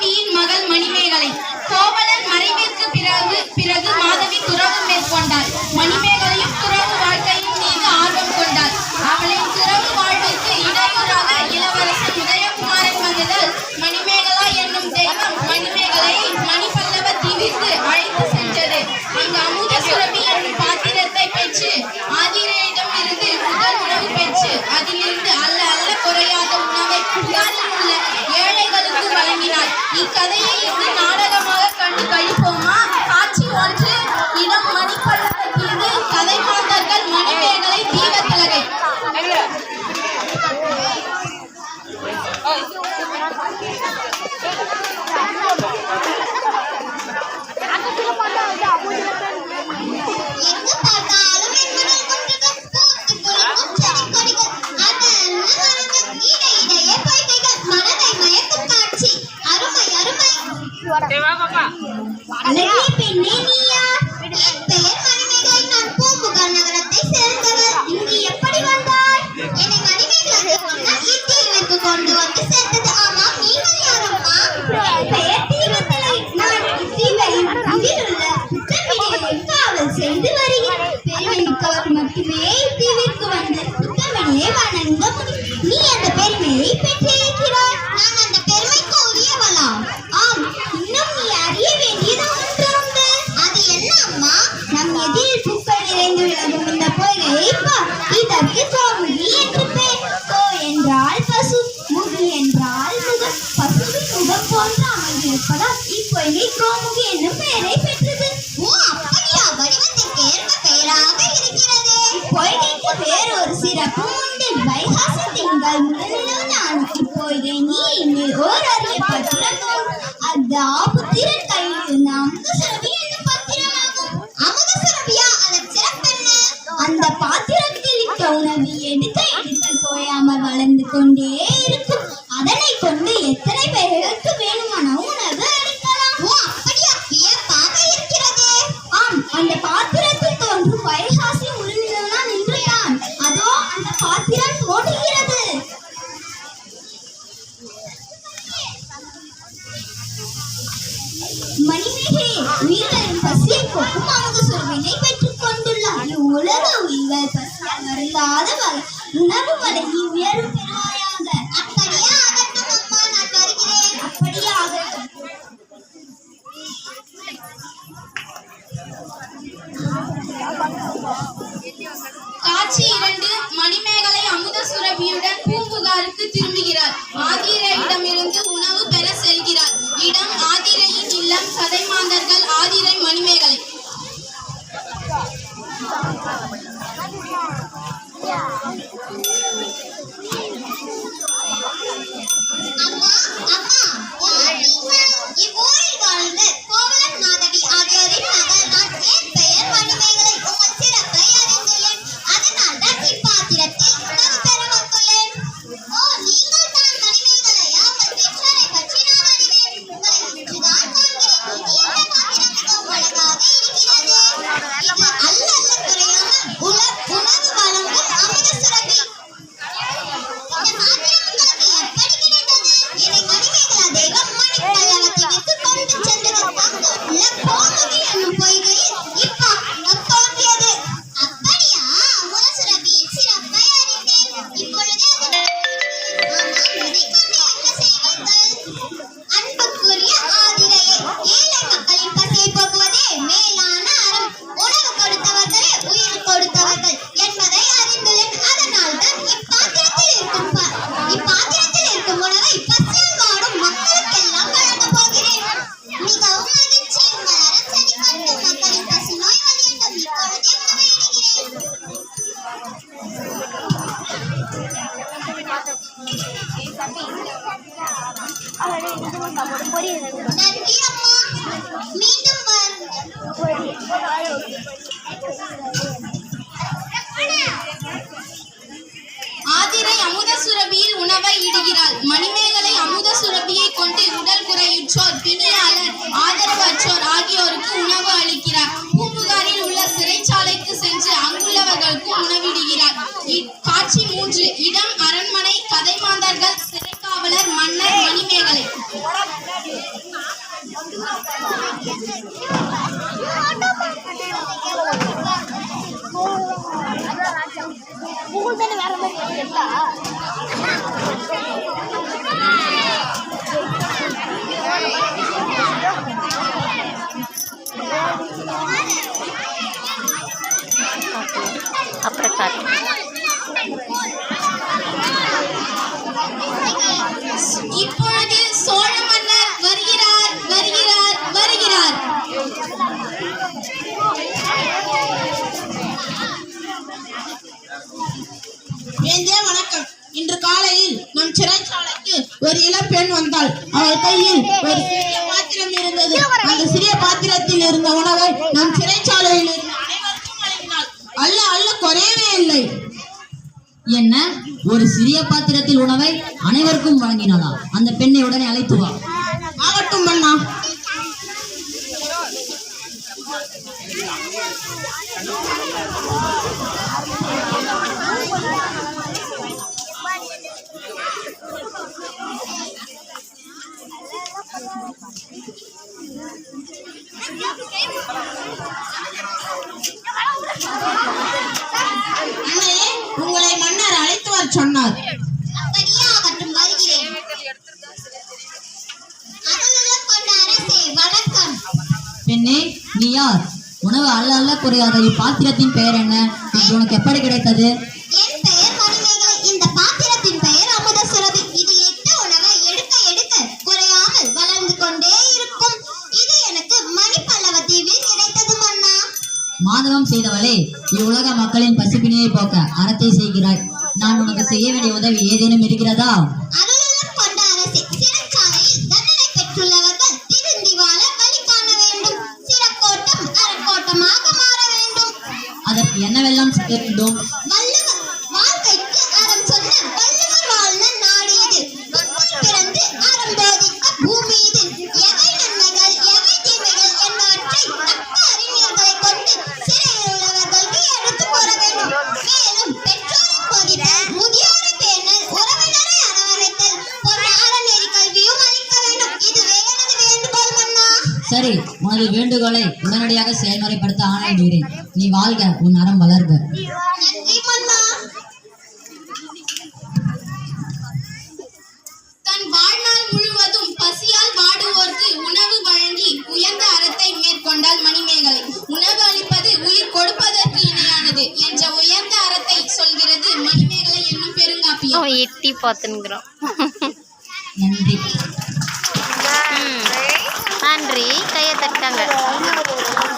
சுரபியின் மகள் மணிமேகலை. கோவலன் மறைவிற்கு பிறகு மாதவி துறவு மேற்கொண்டாள். மணிமேகலையும் துறவு வாழ்க்கையின் மீது ஆர்வம் கொண்டாள். அவளின் துறவு வாழ்விற்கு இடையூறாக இளவரசன் உதயகுமாரன் வந்ததால் மணிமேகலா என்னும் தெய்வம் மணிமேகலையை மணிபல்லவ தீவிற்கு அழைத்து சென்றது. அங்கு அமுத சுரபி என்னும் பாத்திரத்தை பெற்று ஆதிரையிடம் இருந்து முதல் உணவு பெற்று அதிலிருந்து அல்ல அல்ல குறையாத உணவை புகாரில் உள்ள ஏழைகளுக்கு வழங்கினார். இக்கதையை இங்கு நாடகமாக கண்டு கழிப்போமா? காட்சி 1. இடம் மணிபல்லவ தீவு. கதை மாந்தர்கள் மணிமேகலை தீவத்திலகை. அழகிய பெண்ணே, நீ யார்? என் பெயர் மணிமேகலை. நான் பூம்புகார் நகரத்தை சேர்ந்தவர். இங்கு எப்படி வந்தாய்? என்னை மணிமேகலை இத்தீவிற்கு கொண்டு வந்து சேர்த்தது. ஆமாம், நீங்கள் யாரம்மா? என் பெயர் தீவத்திலை. நான் இத்தீவையும் இதிலுள்ள புத்தமிழியை காவல் செய்து வருகிறேன். பெருமை மிக்கவர் மட்டுமே இத்தீவிற்கு வந்து புத்தமிழியை வணங்க முடியும். நீ அந்த பெருமையை பெற்றிருக்கிறாய். நான் அந்த பெருமைக்கு உரியவளாம். ஆம், இன்னும் நீ அறிய வேண்டியது ஒன்று உண்டு. அது என்ன அம்மா? நம் எதிரில் பூக்கள் நிறைந்து விலகும் இந்த பொய்கையை பார். இதற்கு கோமுகி என்று பெயர். கோ என்றால் பசு, முகி என்றால் முகம். பசுவின் முகம் போன்று அமைந்திருப்பதால் இப்பொய்கை கோமுகி என்னும் பெயரை பெற்றது. ஓ, அப்படியா? வடிவத்திற்கு ஏற்ப பெயராக இருக்கிறது. இப்பொய்கைக்கு வேறொரு சிறப்பு உண்டு. வைகாசி திங்கள் முதலில் நான் இப்பொய்கை நீரில் ஓர் அரிய பத்திரம். அது ஆபுத்திரன் கையில் இருந்த அமுத சுரபி என்னும் பத்திரமாகும். அமுத சுரபியா? அதன் சிறப்பென்ன? அந்த பாத்திரத்தில் இட்ட உணவு எடுக்க போயாமல் வளர்ந்து கொண்டே இருக்கும். அதனை கொண்டு எத்தனை பேர்களுக்கு வேணுமான உணவு அளிக்கலாம். ஓ, அப்படியா? வியப்பாக இருக்கிறது. ஆம், அந்த பாத்திரத்தில் தோன்றும் வைகாசி முழுநிலவனா நின்றுதான் அதோ அந்த பாத்திரம் ஓடுகிறது. மணிமேகலை, உயிர்களின் பசியை போக்கும் அமுத சுரபினை பெற்றுக் கொண்டுள்ளார். உலக உயிர்கள் பசியால் வருந்தாத உணவு வழங்கி உயர்வு பெறுவாயாக. அப்படியே ஆகட்டும் அம்மா, நான் வருகிறேன். அப்படியே ஆகட்டும். காட்சி 2. மணிமேகலை அமுத சுரபியுடன் பூம்புகாருக்கு திரும்புகிறார். ஆதிரையிடமிருந்து உணவு பெற செல்கிறார். இடம் ஆதிரையின் இல்லம். கதை மாந்தர்கள் ஆதிரை மணிமேகலை. அம்மா, அம்மா, யார் நீங்கள்? இவ்வூரில் வாழ்ந்த கோவலன் மாதவி ஆகியோரின் மகள் நான். என் பெயர் மணிமேகலை. உங்கள் சிறப்பை அறிந்துள்ளேன். அதனால் தான் இப்பாத்திரத்தில் உணவு பெற வந்துள்ளேன். ஓ, நீங்கள் தான் மணிமேகலையா? உங்கள் பெற்றோரை பற்றி நான் அறிவேன். உங்களை இன்றுதான் காண்கிறேன். இது என்ன பாத்திரம்? மிகவும் அழகாக இருக்கிறது. இது அல்ல அல்ல குறையாமல் உணவு வழங்கும் அமுத சுரபி. இந்த பாத்திரம் உங்களுக்கு எப்படி கிடைத்தது? என்னை மணிமேகலா தெய்வம் மணிபல்லவ தீவிற்கு கொண்டு சென்றது. அங்கு உள்ள கோமுகி என்னும் பொய்கையில் இப்பாத்திரம் தோன்றியது. அப்படியா? அமுத சுரபியின் சிறப்பை அறிந்தேன். இப்பொழுது அது ஆமாம், இதை கொண்டு என்ன செய்வீர்கள்? அன்புக்குரிய ஆதிரையே, ஏழை மக்களின் பசியை போக்குவதே மேலான அறம். உணவு கொடுத்தவர்களே உயிர் கொடுத்தவர்கள் என்பதை அறிந்துள்ளேன். அதனால் தான் இப்பாத்திரத்தில் இருக்கும் உணவை பசியால் வாடும் மக்களுக்கெல்லாம் வழங்கப் போகிறேன். மிகவும் மகிழ்ச்சி. உங்கள் அறம் சரி கொண்டு மக்களின் பசி நோய் வலியட்டும். இப்பொழுதே உணவை இடுகிறேன். நன்றி அம்மா. மீண்டும் ஆதிரை அமுத சுரபியில் உணவை இடுகிறாள். மணிமேகலை அமுத சுரபியை கொண்டு உடல் குறையுற்றோர், பிணியாளர், ஆதரவற்றோர் ஆகியோருக்கு உணவு அளிக்கிறார். பூம்புகாரில் உள்ள சிறைச்சாலைக்கு சென்று அங்குள்ளவர்களுக்கு உணவிடுகிறார். காட்சி 3. இடம் அரண்மனை. கதை மாந்தர்கள் சிறைக்காவலர் மன்னர் மணிமேகலை. அப்புறம் காட்டு. இப்பொழுது சோழ மன்னர் வருகிறார் வருகிறார் வருகிறார். வேந்தே வணக்கம். இன்று காலையில் நம் சிறைச்சாலைக்கு ஒரு இளப்பெண் வந்தாள். அவள் கையில் ஒரு சிறிய பாத்திரம் இருந்தது. அந்த சிறிய பாத்திரத்தில் இருந்த உணவை நம் சிறைச்சாலையில் இருந்த அனைவருக்கும் வழங்கினாள். அல்ல அல்ல குறையவே இல்லை. என்ன, ஒரு சிறிய பாத்திரத்தில் உணவை அனைவருக்கும் வழங்கினாளா? அந்த பெண்ணை உடனே அழைத்து வா. ஆகட்டும் அண்ணா. அன்னையே, உங்களை மன்னர் அழைத்து வர சொன்னார். அப்படியே ஆகட்டும், வருகிறேன். அருளுள்ளம் கொண்ட அரசே, வணக்கம். பெண்ணே, நீ யார்? உணவு அல்ல அல்ல குறையாத இப்பாத்திரத்தின் பெயர் என்ன? இது உனக்கு எப்படி கிடைத்தது? என் பெயர் மணிமேகலை. இந்த பாத்திரத்தின் பெயர் அமுத சுரபி. இது இட்ட உணவை எடுக்க எடுக்க குறையாமல் வளர்ந்து கொண்டே இருக்கும். இது எனக்கு மணிப்பல்லவ தீவில் கிடைத்தது மன்னா. மாதவம் செய்தவளே, இவ்வுலக மக்களின் பசிப்பினியை போக்க அறத்தை செய்கிறாய். நான் உனக்கு செய்ய வேண்டிய உதவி ஏதேனும் இருக்கிறதா? அருளுள்ளம் கொண்ட அரசே, சிறைச்சாலையில் தண்டனை பெற்றுள்ளவர்கள் திருந்தி வாழ வழி காண வேண்டும். சிறக்கோட்டம் அறக்கோட்டமாக மாற வேண்டும். அதற்கு என்னவெல்லாம் செய்ய வேண்டும்? வள்ளுவர் வாழ்க்கைக்கு அறம் சொன்ன வள்ளுவர் வாழ்ந்த நாடு இது. தொன்முன் பிறந்து அறம் போதித்த பூமி இது. எவை நன்மைகள் எவை தீமைகள் என்பவற்றை தக்க அறிஞர்களை கொண்டு சிறையில் உள்ளவர்களுக்கு எடுத்துக் கூற வேண்டும். மேலும் பெற்றோரை போதித்தல், முதியோரை பேணல், உறவினரை அரவணைத்தல் போன்ற அறநெறி கல்வியும் அளிக்க வேண்டும். இதுவே எனது வேண்டுகோள் மன்னா. சரி, உனது வேண்டுகோளை உடனடியாக செயல்முறைப்படுத்த ஆணையிடுகிறேன். நீ வாழ்க, உன் அறம் வளர்க. நன்றி மன்னா. தன் வாழ்நாள் முழுவதும் பசியால் வாடுவோர்க்கு உணவு வழங்கி உயர்ந்த அறத்தை மேற்கொண்டாள் மணிமேகலை. உணவு அளிப்பது உயிர் கொடுப்பதற்கு இணையானது என்ற உயர்ந்த அறத்தை சொல்கிறது மணிமேகலை என்னும் பெருங்காப்பியம். அவன் எட்டி பார்த்துன்னுக்குறான். நன்றி. நன்றி, கையை தட்டாங்க.